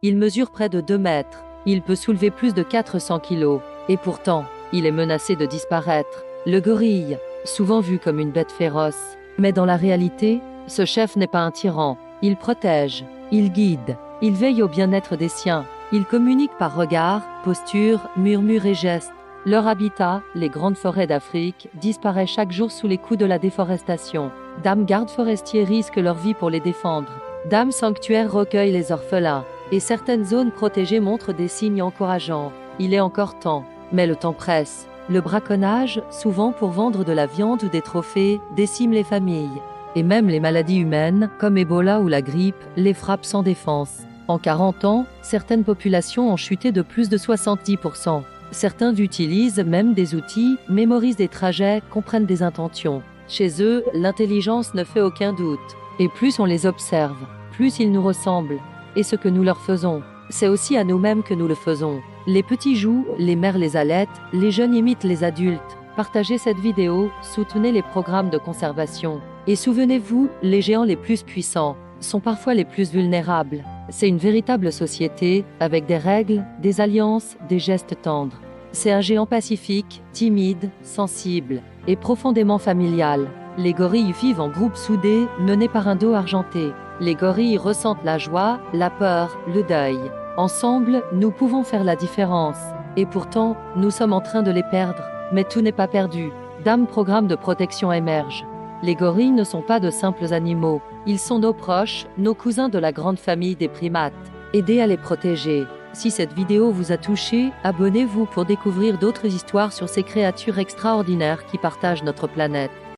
Il mesure près de 2 mètres. Il peut soulever plus de 400 kilos. Et pourtant, il est menacé de disparaître. Le gorille, souvent vu comme une bête féroce. Mais dans la réalité, ce chef n'est pas un tyran. Il protège, il guide, il veille au bien-être des siens. Il communique par regard, posture, murmure et gestes. Leur habitat, les grandes forêts d'Afrique, disparaît chaque jour sous les coups de la déforestation. Dame garde forestier risque leur vie pour les défendre. Dame sanctuaire recueille les orphelins. Et certaines zones protégées montrent des signes encourageants. Il est encore temps. Mais le temps presse. Le braconnage, souvent pour vendre de la viande ou des trophées, décime les familles. Et même les maladies humaines, comme Ebola ou la grippe, les frappent sans défense. En 40 ans, certaines populations ont chuté de plus de 70%. Certains utilisent même des outils, mémorisent des trajets, comprennent des intentions. Chez eux, l'intelligence ne fait aucun doute. Et plus on les observe, plus ils nous ressemblent. Et ce que nous leur faisons, c'est aussi à nous-mêmes que nous le faisons. Les petits jouent, les mères les allaitent, les jeunes imitent les adultes. Partagez cette vidéo, soutenez les programmes de conservation. Et souvenez-vous, les géants les plus puissants sont parfois les plus vulnérables. C'est une véritable société, avec des règles, des alliances, des gestes tendres. C'est un géant pacifique, timide, sensible et profondément familial. Les gorilles vivent en groupes soudés, menés par un dos argenté. Les gorilles ressentent la joie, la peur, le deuil. Ensemble, nous pouvons faire la différence. Et pourtant, nous sommes en train de les perdre. Mais tout n'est pas perdu. Dame programme de protection émerge. Les gorilles ne sont pas de simples animaux. Ils sont nos proches, nos cousins de la grande famille des primates. Aidez à les protéger. Si cette vidéo vous a touché, abonnez-vous pour découvrir d'autres histoires sur ces créatures extraordinaires qui partagent notre planète.